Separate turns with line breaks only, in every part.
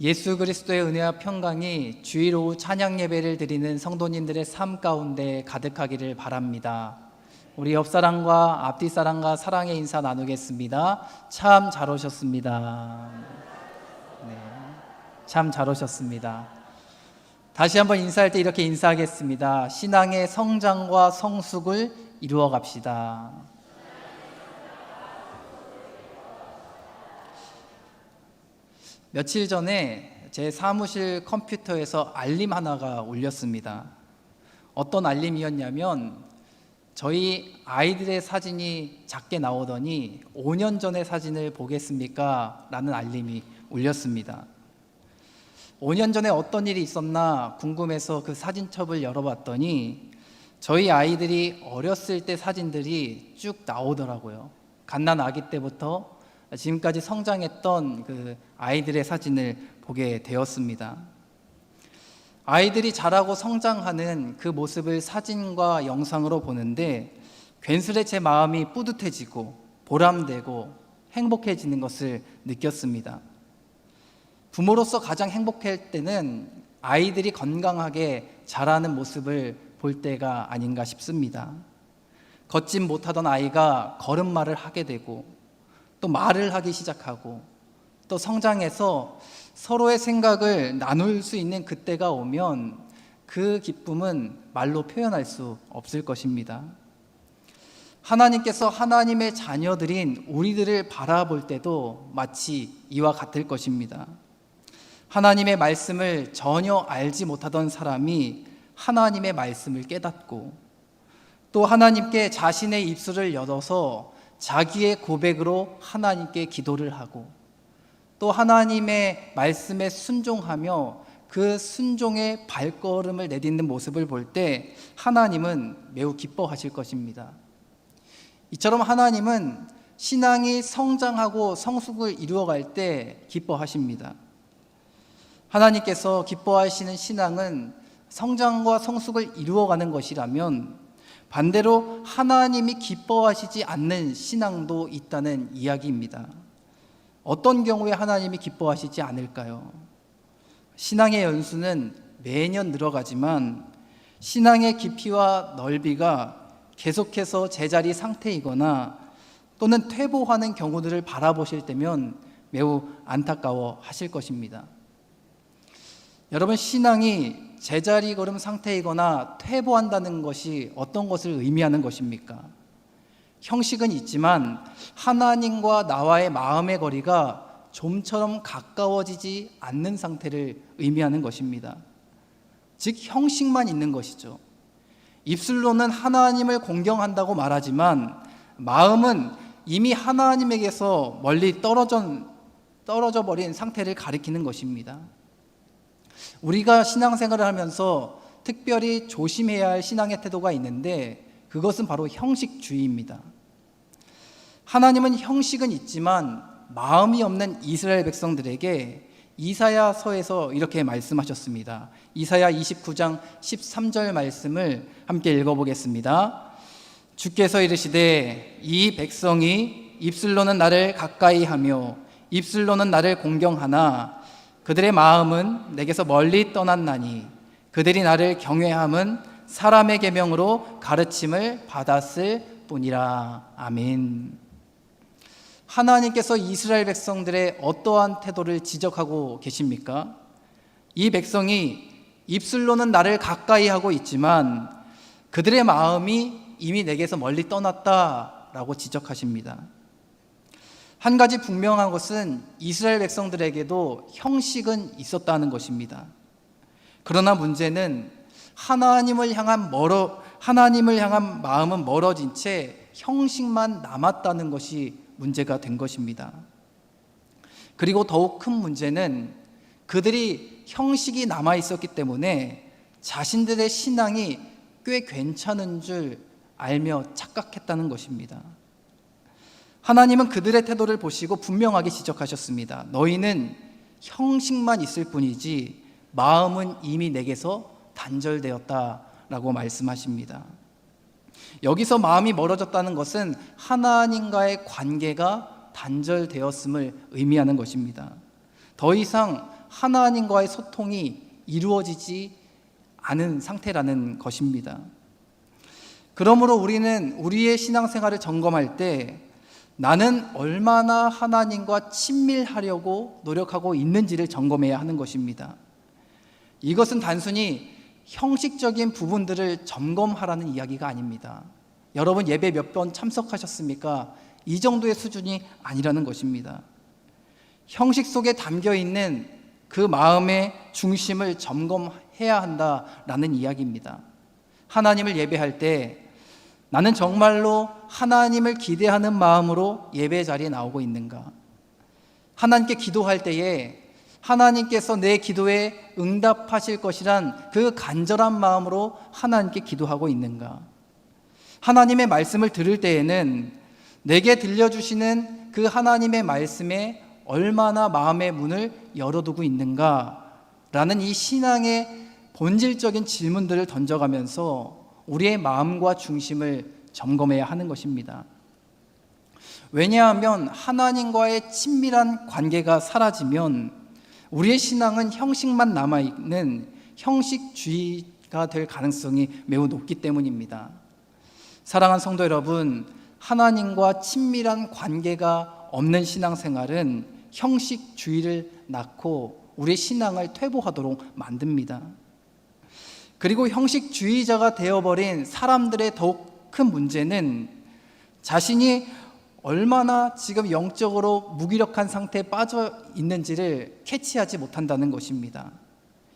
예수 그리스도의 은혜와 평강이 주일 오후 찬양 예배를 드리는 성도님들의 삶 가운데 가득하기를 바랍니다. 우리 옆사람과 앞뒤 사람과 사랑의 인사 나누겠습니다. 참 잘 오셨습니다. 네, 참 잘 오셨습니다. 다시 한번 인사할 때 이렇게 인사하겠습니다. 신앙의 성장과 성숙을 이루어 갑시다. 며칠 전에 제 사무실 컴퓨터에서 알림 하나가 울렸습니다. 어떤 알림이었냐면 저희 아이들의 사진이 작게 나오더니 5년 전의 사진을 보겠습니까? 라는 알림이 울렸습니다. 5년 전에 어떤 일이 있었나 궁금해서 그 사진첩을 열어봤더니 저희 아이들이 어렸을 때 사진들이 쭉 나오더라고요. 갓난 아기 때부터 지금까지 성장했던 그 아이들의 사진을 보게 되었습니다. 아이들이 자라고 성장하는 그 모습을 사진과 영상으로 보는데 괜스레 제 마음이 뿌듯해지고 보람되고 행복해지는 것을 느꼈습니다. 부모로서 가장 행복할 때는 아이들이 건강하게 자라는 모습을 볼 때가 아닌가 싶습니다. 걷지 못하던 아이가 걸음마를 하게 되고 또 말을 하기 시작하고 또 성장해서 서로의 생각을 나눌 수 있는 그때가 오면 그 기쁨은 말로 표현할 수 없을 것입니다. 하나님께서 하나님의 자녀들인 우리들을 바라볼 때도 마치 이와 같을 것입니다. 하나님의 말씀을 전혀 알지 못하던 사람이 하나님의 말씀을 깨닫고 또 하나님께 자신의 입술을 열어서 자기의 고백으로 하나님께 기도를 하고 또 하나님의 말씀에 순종하며 그 순종의 발걸음을 내딛는 모습을 볼 때 하나님은 매우 기뻐하실 것입니다. 이처럼 하나님은 신앙이 성장하고 성숙을 이루어갈 때 기뻐하십니다. 하나님께서 기뻐하시는 신앙은 성장과 성숙을 이루어가는 것이라면 반대로 하나님이 기뻐하시지 않는 신앙도 있다는 이야기입니다. 어떤 경우에 하나님이 기뻐하시지 않을까요? 신앙의 연수는 매년 늘어가지만 신앙의 깊이와 넓이가 계속해서 제자리 상태이거나 또는 퇴보하는 경우들을 바라보실 때면 매우 안타까워 하실 것입니다. 여러분, 신앙이 제자리 걸음 상태이거나 퇴보한다는 것이 어떤 것을 의미하는 것입니까? 형식은 있지만 하나님과 나와의 마음의 거리가 좀처럼 가까워지지 않는 상태를 의미하는 것입니다. 즉 형식만 있는 것이죠. 입술로는 하나님을 공경한다고 말하지만 마음은 이미 하나님에게서 멀리 떨어져 버린 상태를 가리키는 것입니다. 우리가 신앙생활을 하면서 특별히 조심해야 할 신앙의 태도가 있는데 그것은 바로 형식주의입니다. 하나님은 형식은 있지만 마음이 없는 이스라엘 백성들에게 이사야서에서 이렇게 말씀하셨습니다. 이사야 29장 13절 말씀을 함께 읽어보겠습니다. 주께서 이르시되 이 백성이 입술로는 나를 가까이 하며 입술로는 나를 공경하나 그들의 마음은 내게서 멀리 떠났나니 그들이 나를 경외함은 사람의 계명으로 가르침을 받았을 뿐이라. 아멘. 하나님께서 이스라엘 백성들의 어떠한 태도를 지적하고 계십니까? 이 백성이 입술로는 나를 가까이 하고 있지만 그들의 마음이 이미 내게서 멀리 떠났다라고 지적하십니다. 한 가지 분명한 것은 이스라엘 백성들에게도 형식은 있었다는 것입니다. 그러나 문제는 하나님을 향한 마음은 멀어진 채 형식만 남았다는 것이 문제가 된 것입니다. 그리고 더욱 큰 문제는 그들이 형식이 남아 있었기 때문에 자신들의 신앙이 꽤 괜찮은 줄 알며 착각했다는 것입니다. 하나님은 그들의 태도를 보시고 분명하게 지적하셨습니다. 너희는 형식만 있을 뿐이지 마음은 이미 내게서 단절되었다라고 말씀하십니다. 여기서 마음이 멀어졌다는 것은 하나님과의 관계가 단절되었음을 의미하는 것입니다. 더 이상 하나님과의 소통이 이루어지지 않은 상태라는 것입니다. 그러므로 우리는 우리의 신앙생활을 점검할 때 나는 얼마나 하나님과 친밀하려고 노력하고 있는지를 점검해야 하는 것입니다. 이것은 단순히 형식적인 부분들을 점검하라는 이야기가 아닙니다. 여러분 예배 몇 번 참석하셨습니까? 이 정도의 수준이 아니라는 것입니다. 형식 속에 담겨 있는 그 마음의 중심을 점검해야 한다라는 이야기입니다. 하나님을 예배할 때 나는 정말로 하나님을 기대하는 마음으로 예배 자리에 나오고 있는가? 하나님께 기도할 때에 하나님께서 내 기도에 응답하실 것이란 그 간절한 마음으로 하나님께 기도하고 있는가? 하나님의 말씀을 들을 때에는 내게 들려주시는 그 하나님의 말씀에 얼마나 마음의 문을 열어두고 있는가? 라는 이 신앙의 본질적인 질문들을 던져가면서 우리의 마음과 중심을 점검해야 하는 것입니다. 왜냐하면 하나님과의 친밀한 관계가 사라지면 우리의 신앙은 형식만 남아있는 형식주의가 될 가능성이 매우 높기 때문입니다. 사랑하는 성도 여러분, 하나님과 친밀한 관계가 없는 신앙생활은 형식주의를 낳고 우리의 신앙을 퇴보하도록 만듭니다. 그리고 형식주의자가 되어버린 사람들의 더욱 큰 문제는 자신이 얼마나 지금 영적으로 무기력한 상태에 빠져 있는지를 캐치하지 못한다는 것입니다.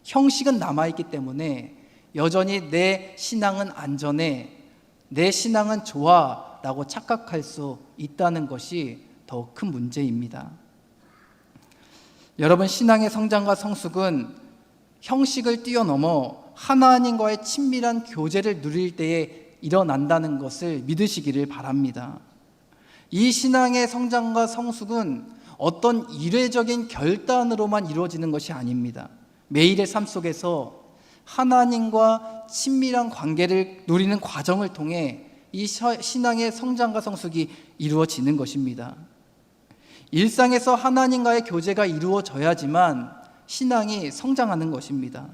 형식은 남아있기 때문에 여전히 내 신앙은 안전해, 내 신앙은 좋아 라고 착각할 수 있다는 것이 더욱 큰 문제입니다. 여러분, 신앙의 성장과 성숙은 형식을 뛰어넘어 하나님과의 친밀한 교제를 누릴 때에 일어난다는 것을 믿으시기를 바랍니다. 이 신앙의 성장과 성숙은 어떤 이례적인 결단으로만 이루어지는 것이 아닙니다. 매일의 삶 속에서 하나님과 친밀한 관계를 누리는 과정을 통해 이 신앙의 성장과 성숙이 이루어지는 것입니다. 일상에서 하나님과의 교제가 이루어져야지만 신앙이 성장하는 것입니다.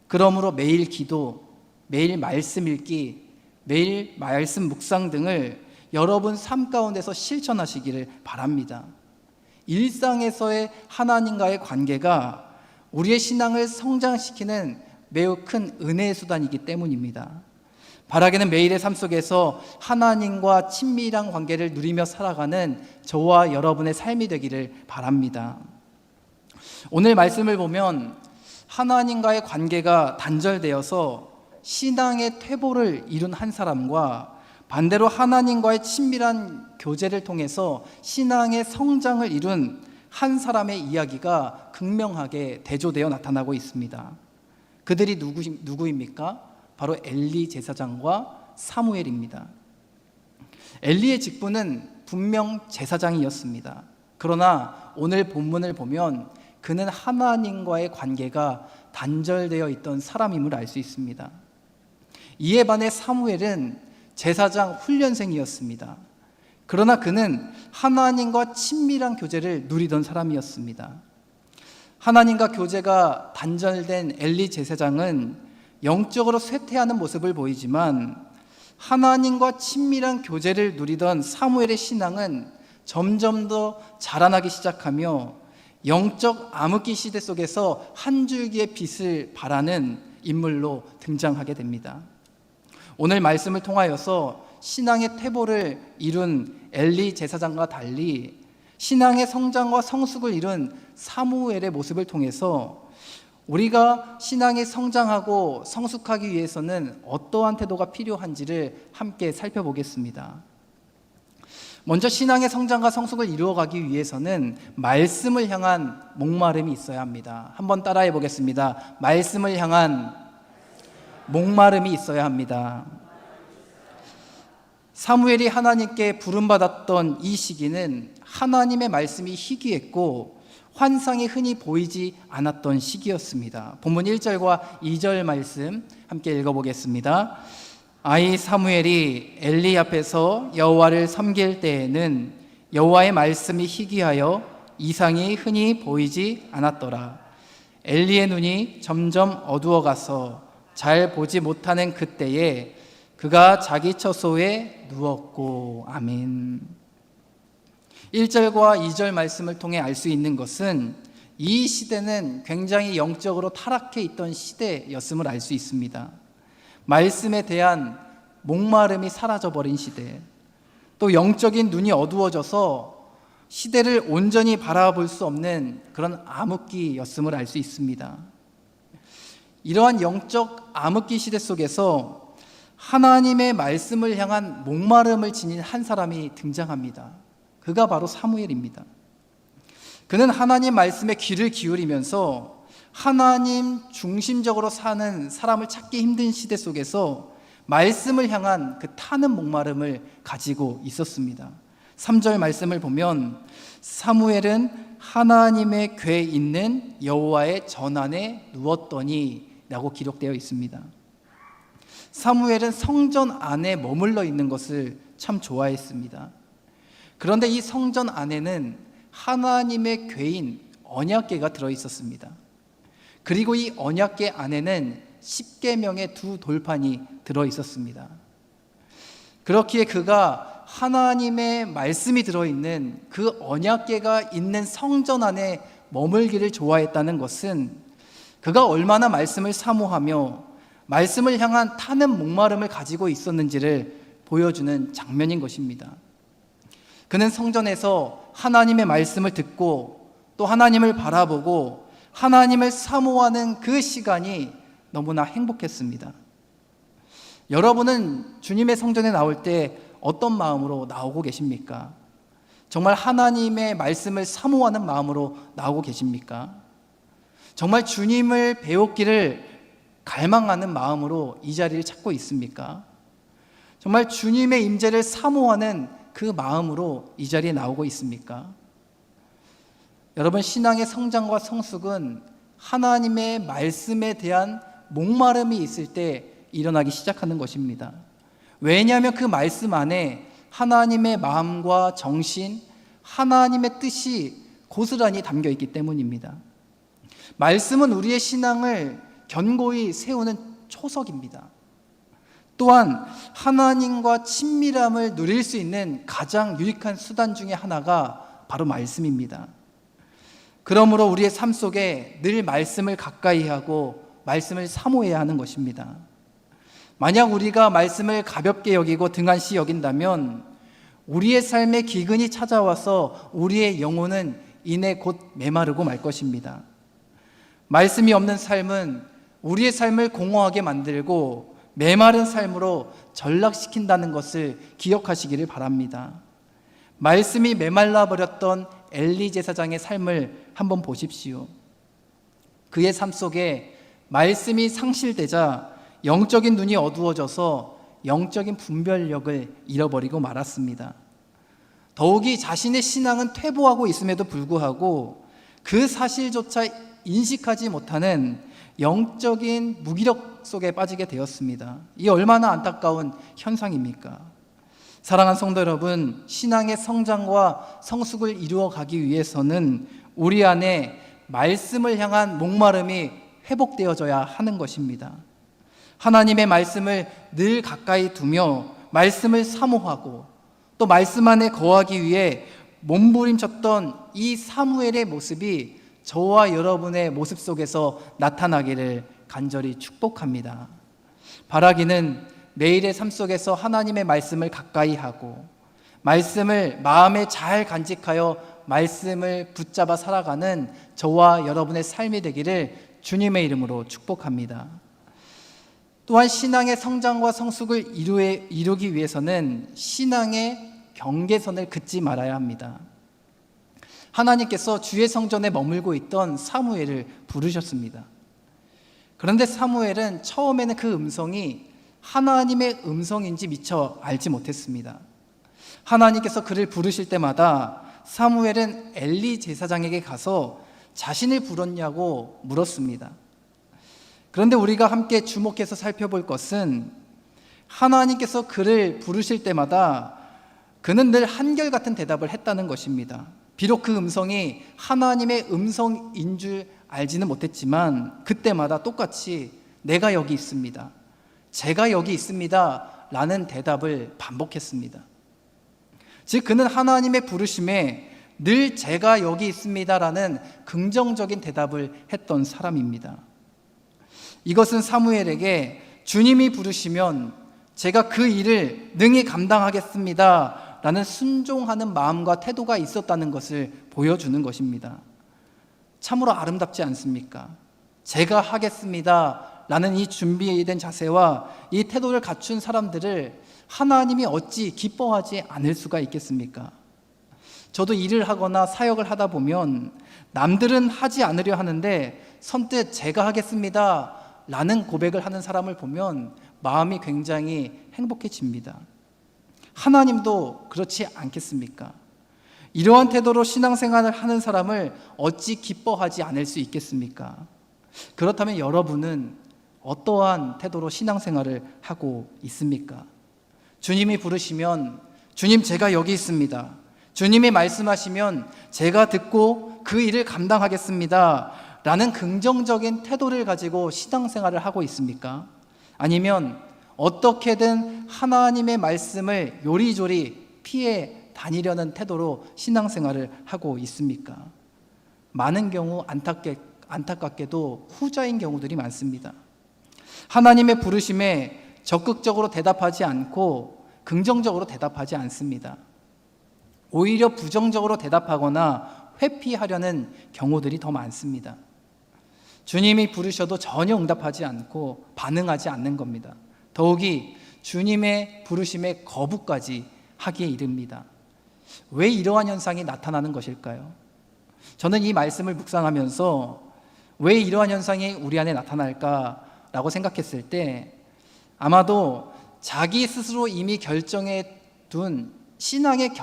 그러므로 매일 기도, 매일 말씀 읽기, 매일 말씀 묵상 등을 여러분 삶 가운데서 실천하시기를 바랍니다. 일상에서의 하나님과의 관계가 우리의 신앙을 성장시키는 매우 큰 은혜의 수단이기 때문입니다. 바라기는 매일의 삶 속에서 하나님과 친밀한 관계를 누리며 살아가는 저와 여러분의 삶이 되기를 바랍니다. 오늘 말씀을 보면 하나님과의 관계가 단절되어서 신앙의 퇴보를 이룬 한 사람과 반대로 하나님과의 친밀한 교제를 통해서 신앙의 성장을 이룬 한 사람의 이야기가 극명하게 대조되어 나타나고 있습니다. 그들이 누구입니까? 바로 엘리 제사장과 사무엘입니다. 엘리의 직분은 분명 제사장이었습니다. 그러나 오늘 본문을 보면 그는 하나님과의 관계가 단절되어 있던 사람임을 알 수 있습니다. 이에 반해 사무엘은 제사장 훈련생이었습니다. 그러나 그는 하나님과 친밀한 교제를 누리던 사람이었습니다. 하나님과 교제가 단절된 엘리 제사장은 영적으로 쇠퇴하는 모습을 보이지만 하나님과 친밀한 교제를 누리던 사무엘의 신앙은 점점 더 자라나기 시작하며 영적 암흑기 시대 속에서 한 줄기의 빛을 발하는 인물로 등장하게 됩니다. 오늘 말씀을 통하여서 신앙의 퇴보를 이룬 엘리 제사장과 달리 신앙의 성장과 성숙을 이룬 사무엘의 모습을 통해서 우리가 신앙이 성장하고 성숙하기 위해서는 어떠한 태도가 필요한지를 함께 살펴보겠습니다. 먼저 신앙의 성장과 성숙을 이루어가기 위해서는 말씀을 향한 목마름이 있어야 합니다. 한번 따라해 보겠습니다. 말씀을 향한 목마름이 있어야 합니다. 사무엘이 하나님께 부름받았던 이 시기는 하나님의 말씀이 희귀했고 환상이 흔히 보이지 않았던 시기였습니다. 본문 1절과 2절 말씀 함께 읽어보겠습니다. 아이 사무엘이 엘리 앞에서 여호와를 섬길 때에는 여호와의 말씀이 희귀하여 이상이 흔히 보이지 않았더라. 엘리의 눈이 점점 어두워가서 잘 보지 못하는 그때에 그가 자기 처소에 누웠고. 아멘. 1절과 2절 말씀을 통해 알 수 있는 것은 이 시대는 굉장히 영적으로 타락해 있던 시대였음을 알 수 있습니다. 말씀에 대한 목마름이 사라져버린 시대, 또 영적인 눈이 어두워져서 시대를 온전히 바라볼 수 없는 그런 암흑기였음을 알 수 있습니다. 이러한 영적 암흑기 시대 속에서 하나님의 말씀을 향한 목마름을 지닌 한 사람이 등장합니다. 그가 바로 사무엘입니다. 그는 하나님 말씀에 귀를 기울이면서 하나님 중심적으로 사는 사람을 찾기 힘든 시대 속에서 말씀을 향한 그 타는 목마름을 가지고 있었습니다. 3절 말씀을 보면 사무엘은 하나님의 궤 있는 여호와의 전안에 누웠더니 라고 기록되어 있습니다. 사무엘은 성전 안에 머물러 있는 것을 참 좋아했습니다. 그런데 이 성전 안에는 하나님의 궤인 언약궤가 들어있었습니다. 그리고 이 언약궤 안에는 10계명의 두 돌판이 들어있었습니다. 그렇기에 그가 하나님의 말씀이 들어있는 그 언약궤가 있는 성전 안에 머물기를 좋아했다는 것은 그가 얼마나 말씀을 사모하며 말씀을 향한 타는 목마름을 가지고 있었는지를 보여주는 장면인 것입니다. 그는 성전에서 하나님의 말씀을 듣고 또 하나님을 바라보고 하나님을 사모하는 그 시간이 너무나 행복했습니다. 여러분은 주님의 성전에 나올 때 어떤 마음으로 나오고 계십니까? 정말 하나님의 말씀을 사모하는 마음으로 나오고 계십니까? 정말 주님을 배웠기를 갈망하는 마음으로 이 자리를 찾고 있습니까? 정말 주님의 임재를 사모하는 그 마음으로 이 자리에 나오고 있습니까? 여러분, 신앙의 성장과 성숙은 하나님의 말씀에 대한 목마름이 있을 때 일어나기 시작하는 것입니다. 왜냐하면 그 말씀 안에 하나님의 마음과 정신, 하나님의 뜻이 고스란히 담겨 있기 때문입니다. 말씀은 우리의 신앙을 견고히 세우는 초석입니다. 또한 하나님과 친밀함을 누릴 수 있는 가장 유익한 수단 중에 하나가 바로 말씀입니다. 그러므로 우리의 삶 속에 늘 말씀을 가까이 하고 말씀을 사모해야 하는 것입니다. 만약 우리가 말씀을 가볍게 여기고 등한시 여긴다면 우리의 삶에 기근이 찾아와서 우리의 영혼은 이내 곧 메마르고 말 것입니다. 말씀이 없는 삶은 우리의 삶을 공허하게 만들고 메마른 삶으로 전락시킨다는 것을 기억하시기를 바랍니다. 말씀이 메말라 버렸던 엘리 제사장의 삶을 한번 보십시오. 그의 삶 속에 말씀이 상실되자 영적인 눈이 어두워져서 영적인 분별력을 잃어버리고 말았습니다. 더욱이 자신의 신앙은 퇴보하고 있음에도 불구하고 그 사실조차 인식하지 못하는 영적인 무기력 속에 빠지게 되었습니다. 이 얼마나 안타까운 현상입니까? 사랑하는 성도 여러분, 신앙의 성장과 성숙을 이루어가기 위해서는 우리 안에 말씀을 향한 목마름이 회복되어져야 하는 것입니다. 하나님의 말씀을 늘 가까이 두며 말씀을 사모하고 또 말씀 안에 거하기 위해 몸부림쳤던 이 사무엘의 모습이 저와 여러분의 모습 속에서 나타나기를 간절히 축복합니다. 바라기는 매일의 삶 속에서 하나님의 말씀을 가까이 하고 말씀을 마음에 잘 간직하여 말씀을 붙잡아 살아가는 저와 여러분의 삶이 되기를 주님의 이름으로 축복합니다. 또한 신앙의 성장과 성숙을 이루기 위해서는 신앙의 경계선을 긋지 말아야 합니다. 하나님께서 주의 성전에 머물고 있던 사무엘을 부르셨습니다. 그런데 사무엘은 처음에는 그 음성이 하나님의 음성인지 미처 알지 못했습니다. 하나님께서 그를 부르실 때마다 사무엘은 엘리 제사장에게 가서 자신을 불렀냐고 물었습니다. 그런데 우리가 함께 주목해서 살펴볼 것은 하나님께서 그를 부르실 때마다 그는 늘 한결같은 대답을 했다는 것입니다. 비록 그 음성이 하나님의 음성인 줄 알지는 못했지만 그때마다 똑같이 내가 여기 있습니다, 제가 여기 있습니다 라는 대답을 반복했습니다. 즉 그는 하나님의 부르심에 늘 제가 여기 있습니다 라는 긍정적인 대답을 했던 사람입니다. 이것은 사무엘에게 주님이 부르시면 제가 그 일을 능히 감당하겠습니다 라는 순종하는 마음과 태도가 있었다는 것을 보여주는 것입니다. 참으로 아름답지 않습니까? 제가 하겠습니다 라는 이 준비된 자세와 이 태도를 갖춘 사람들을 하나님이 어찌 기뻐하지 않을 수가 있겠습니까? 저도 일을 하거나 사역을 하다 보면 남들은 하지 않으려 하는데 선뜻 제가 하겠습니다 라는 고백을 하는 사람을 보면 마음이 굉장히 행복해집니다. 하나님도 그렇지 않겠습니까? 이러한 태도로 신앙생활을 하는 사람을 어찌 기뻐하지 않을 수 있겠습니까? 그렇다면 여러분은 어떠한 태도로 신앙생활을 하고 있습니까? 주님이 부르시면 주님 제가 여기 있습니다, 주님이 말씀하시면 제가 듣고 그 일을 감당하겠습니다 라는 긍정적인 태도를 가지고 신앙생활을 하고 있습니까? 아니면 어떻게든 하나님의 말씀을 요리조리 피해 다니려는 태도로 신앙생활을 하고 있습니까? 많은 경우 안타깝게도 후자인 경우들이 많습니다. 하나님의 부르심에 적극적으로 대답하지 않고 긍정적으로 대답하지 않습니다. 오히려 부정적으로 대답하거나 회피하려는 경우들이 더 많습니다. 주님이 부르셔도 전혀 응답하지 않고 반응하지 않는 겁니다. 더욱이 주님의 부르심에 거부까지 하기에 이릅니다. 왜 이러한 현상이 나타나는 것일까요? 저는 이 말씀을 묵상하면서 왜 이러한 현상이 우리 안에 나타날까라고 생각했을 때 아마도 자기 스스로 이미 결정해 둔 신앙의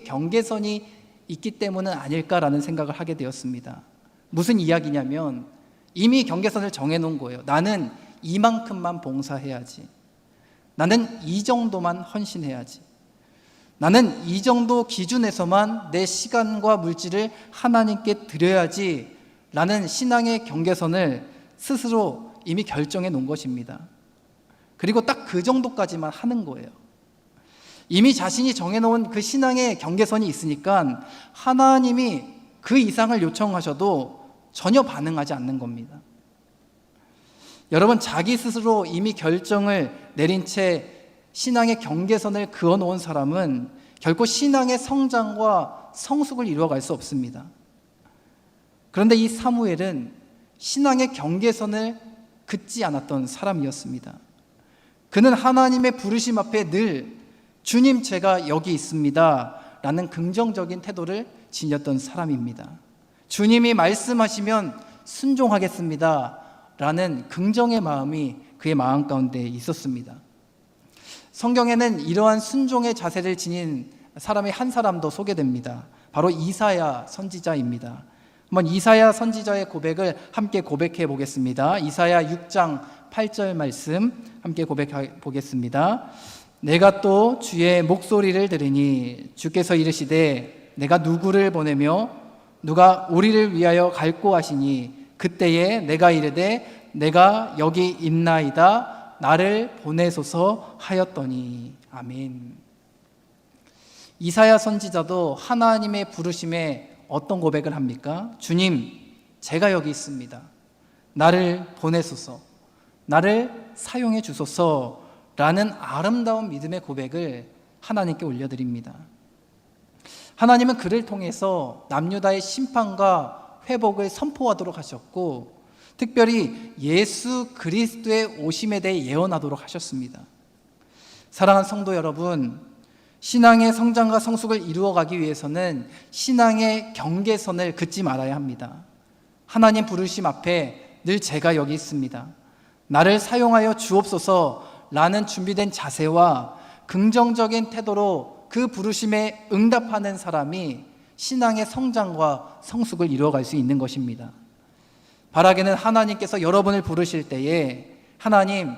경계선이 있기 때문은 아닐까라는 생각을 하게 되었습니다. 무슨 이야기냐면 이미 경계선을 정해놓은 거예요. 나는 이만큼만 봉사해야지, 나는 이 정도만 헌신해야지, 나는 이 정도 기준에서만 내 시간과 물질을 하나님께 드려야지 라는 신앙의 경계선을 스스로 이미 결정해 놓은 것입니다. 그리고 딱 그 정도까지만 하는 거예요. 이미 자신이 정해놓은 그 신앙의 경계선이 있으니까 하나님이 그 이상을 요청하셔도 전혀 반응하지 않는 겁니다. 여러분, 자기 스스로 이미 결정을 내린 채 신앙의 경계선을 그어놓은 사람은 결코 신앙의 성장과 성숙을 이루어갈 수 없습니다. 그런데 이 사무엘은 신앙의 경계선을 긋지 않았던 사람이었습니다. 그는 하나님의 부르심 앞에 늘 주님 제가 여기 있습니다 라는 긍정적인 태도를 지녔던 사람입니다. 주님이 말씀하시면 순종하겠습니다 라는 긍정의 마음이 그의 마음 가운데 있었습니다. 성경에는 이러한 순종의 자세를 지닌 사람이 한 사람 더 소개됩니다. 바로 이사야 선지자입니다. 한번 이사야 선지자의 고백을 함께 고백해 보겠습니다. 이사야 6장 8절 말씀 함께 고백해 보겠습니다. 내가 또 주의 목소리를 들으니 주께서 이르시되 내가 누구를 보내며 누가 우리를 위하여 갈고 하시니 그때에 내가 이르되 내가 여기 있나이다 나를 보내소서 하였더니. 아멘. 이사야 선지자도 하나님의 부르심에 어떤 고백을 합니까? 주님, 제가 여기 있습니다. 나를 보내소서, 나를 사용해 주소서 라는 아름다운 믿음의 고백을 하나님께 올려드립니다. 하나님은 그를 통해서 남유다의 심판과 회복을 선포하도록 하셨고 특별히 예수 그리스도의 오심에 대해 예언하도록 하셨습니다. 사랑하는 성도 여러분, 신앙의 성장과 성숙을 이루어가기 위해서는 신앙의 경계선을 긋지 말아야 합니다. 하나님 부르심 앞에 늘 제가 여기 있습니다, 나를 사용하여 주옵소서 라는 준비된 자세와 긍정적인 태도로 그 부르심에 응답하는 사람이 신앙의 성장과 성숙을 이루어갈 수 있는 것입니다. 바라기는 하나님께서 여러분을 부르실 때에 하나님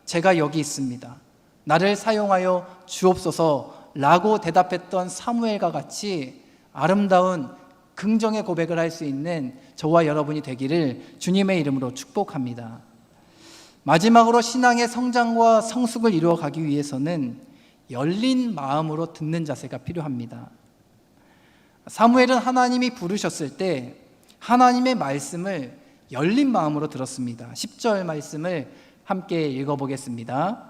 제가 여기 있습니다, 나를 사용하여 주옵소서 라고 대답했던 사무엘과 같이 아름다운 긍정의 고백을 할 수 있는 저와 여러분이 되기를 주님의 이름으로 축복합니다. 마지막으로 신앙의 성장과 성숙을 이루어가기 위해서는 열린 마음으로 듣는 자세가 필요합니다. 사무엘은 하나님이 부르셨을 때 하나님의 말씀을 열린 마음으로 들었습니다. 10절 말씀을 함께 읽어보겠습니다.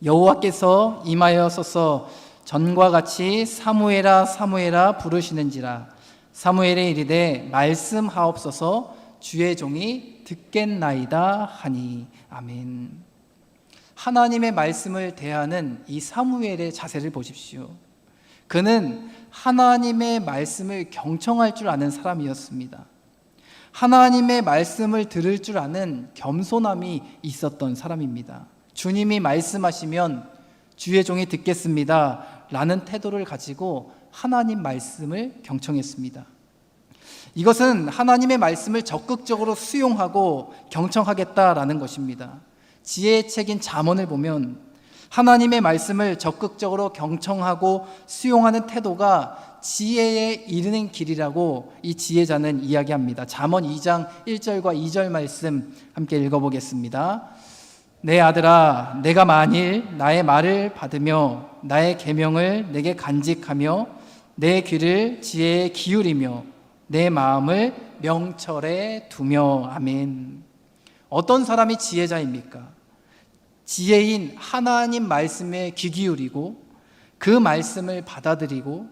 여호와께서 임하여서서 전과 같이 사무엘아 사무엘아 부르시는지라 사무엘의 이르되 말씀하옵소서 주의 종이 듣겠나이다 하니. 아멘. 하나님의 말씀을 대하는 이 사무엘의 자세를 보십시오. 그는 하나님의 말씀을 경청할 줄 아는 사람이었습니다. 하나님의 말씀을 들을 줄 아는 겸손함이 있었던 사람입니다. 주님이 말씀하시면 주의 종이 듣겠습니다 라는 태도를 가지고 하나님 말씀을 경청했습니다. 이것은 하나님의 말씀을 적극적으로 수용하고 경청하겠다라는 것입니다. 지혜의 책인 잠언을 보면 하나님의 말씀을 적극적으로 경청하고 수용하는 태도가 지혜에 이르는 길이라고 이 지혜자는 이야기합니다. 잠언 2장 1절과 2절 말씀 함께 읽어보겠습니다. 내 아들아, 내가 만일 나의 말을 받으며 나의 계명을 내게 간직하며 내 귀를 지혜에 기울이며 내 마음을 명철에 두며. 아멘. 어떤 사람이 지혜자입니까? 지혜인 하나님 말씀에 귀 기울이고 그 말씀을 받아들이고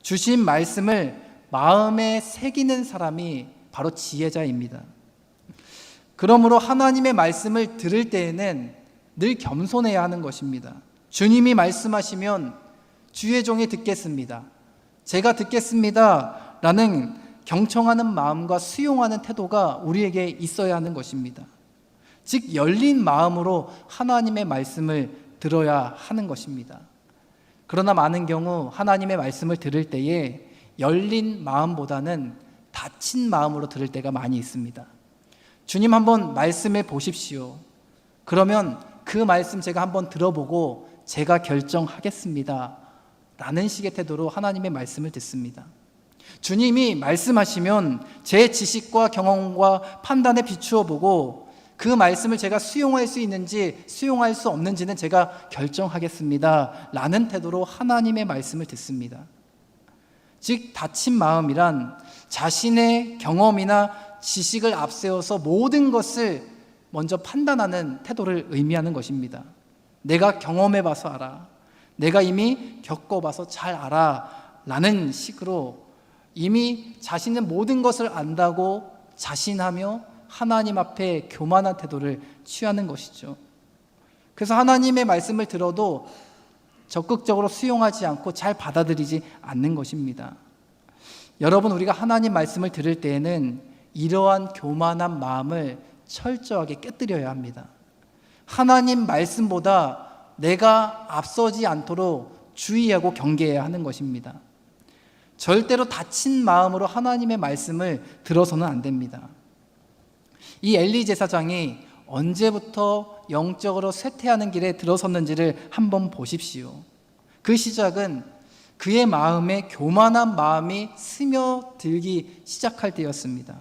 주신 말씀을 마음에 새기는 사람이 바로 지혜자입니다. 그러므로 하나님의 말씀을 들을 때에는 늘 겸손해야 하는 것입니다. 주님이 말씀하시면 주의 종이 듣겠습니다, 제가 듣겠습니다 라는 경청하는 마음과 수용하는 태도가 우리에게 있어야 하는 것입니다. 즉 열린 마음으로 하나님의 말씀을 들어야 하는 것입니다. 그러나 많은 경우 하나님의 말씀을 들을 때에 열린 마음보다는 닫힌 마음으로 들을 때가 많이 있습니다. 주님 한번 말씀해 보십시오. 그러면 그 말씀 제가 한번 들어보고 제가 결정하겠습니다 라는 식의 태도로 하나님의 말씀을 듣습니다. 주님이 말씀하시면 제 지식과 경험과 판단에 비추어 보고 그 말씀을 제가 수용할 수 있는지 수용할 수 없는지는 제가 결정하겠습니다 라는 태도로 하나님의 말씀을 듣습니다. 즉 닫힌 마음이란 자신의 경험이나 지식을 앞세워서 모든 것을 먼저 판단하는 태도를 의미하는 것입니다. 내가 경험해봐서 알아, 내가 이미 겪어봐서 잘 알아 라는 식으로 이미 자신은 모든 것을 안다고 자신하며 하나님 앞에 교만한 태도를 취하는 것이죠. 그래서 하나님의 말씀을 들어도 적극적으로 수용하지 않고 잘 받아들이지 않는 것입니다. 여러분, 우리가 하나님 말씀을 들을 때에는 이러한 교만한 마음을 철저하게 깨뜨려야 합니다. 하나님 말씀보다 내가 앞서지 않도록 주의하고 경계해야 하는 것입니다. 절대로 닫힌 마음으로 하나님의 말씀을 들어서는 안 됩니다. 이 엘리 제사장이 언제부터 영적으로 쇠퇴하는 길에 들어섰는지를 한번 보십시오. 그 시작은 그의 마음에 교만한 마음이 스며들기 시작할 때였습니다.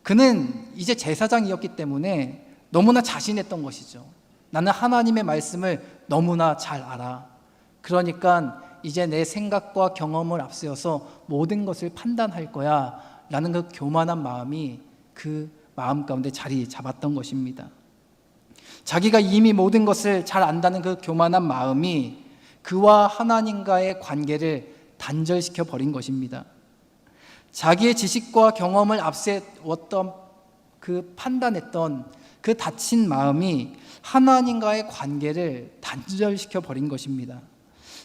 그는 이제 제사장이었기 때문에 너무나 자신했던 것이죠. 나는 하나님의 말씀을 너무나 잘 알아. 그러니까 이제 내 생각과 경험을 앞세워서 모든 것을 판단할 거야 라는 그 교만한 마음이 그 마음 가운데 자리 잡았던 것입니다. 자기가 이미 모든 것을 잘 안다는 그 교만한 마음이 그와 하나님과의 관계를 단절시켜 버린 것입니다. 자기의 지식과 경험을 앞세웠던 판단했던 그 닫힌 마음이 하나님과의 관계를 단절시켜 버린 것입니다.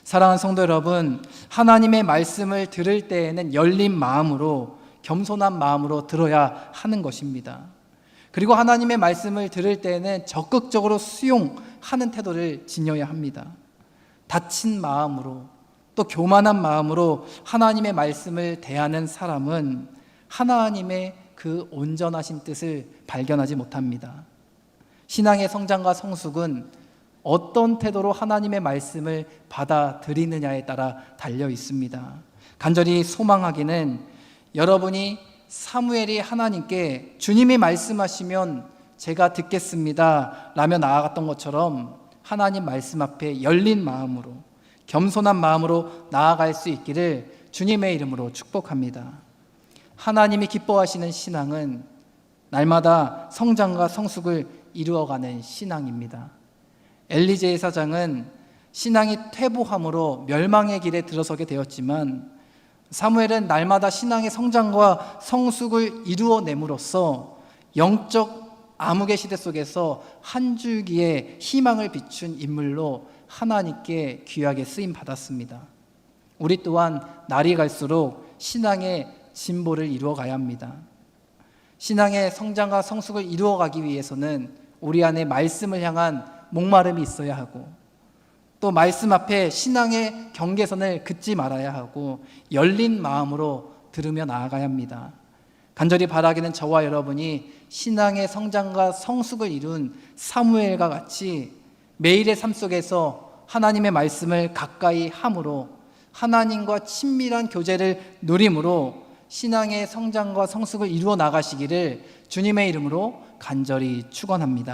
사랑하는 성도 여러분, 하나님의 말씀을 들을 때에는 열린 마음으로 겸손한 마음으로 들어야 하는 것입니다. 그리고 하나님의 말씀을 들을 때에는 적극적으로 수용하는 태도를 지녀야 합니다. 닫힌 마음으로 또 교만한 마음으로 하나님의 말씀을 대하는 사람은 하나님의 그 온전하신 뜻을 발견하지 못합니다. 신앙의 성장과 성숙은 어떤 태도로 하나님의 말씀을 받아들이느냐에 따라 달려 있습니다. 간절히 소망하기는 여러분이 사무엘이 하나님께 주님이 말씀하시면 제가 듣겠습니다 라며 나아갔던 것처럼 하나님 말씀 앞에 열린 마음으로 겸손한 마음으로 나아갈 수 있기를 주님의 이름으로 축복합니다. 하나님이 기뻐하시는 신앙은 날마다 성장과 성숙을 이루어가는 신앙입니다. 엘리 제사장은 신앙이 퇴보함으로 멸망의 길에 들어서게 되었지만 사무엘은 날마다 신앙의 성장과 성숙을 이루어냄으로써 영적 암흑의 시대 속에서 한 줄기의 희망을 비춘 인물로 하나님께 귀하게 쓰임 받았습니다. 우리 또한 날이 갈수록 신앙의 진보를 이루어가야 합니다. 신앙의 성장과 성숙을 이루어가기 위해서는 우리 안에 말씀을 향한 목마름이 있어야 하고 또 말씀 앞에 신앙의 경계선을 긋지 말아야 하고 열린 마음으로 들으며 나아가야 합니다. 간절히 바라기는 저와 여러분이 신앙의 성장과 성숙을 이룬 사무엘과 같이 매일의 삶 속에서 하나님의 말씀을 가까이 함으로 하나님과 친밀한 교제를 누림으로 신앙의 성장과 성숙을 이루어 나가시기를 주님의 이름으로 간절히 축원합니다.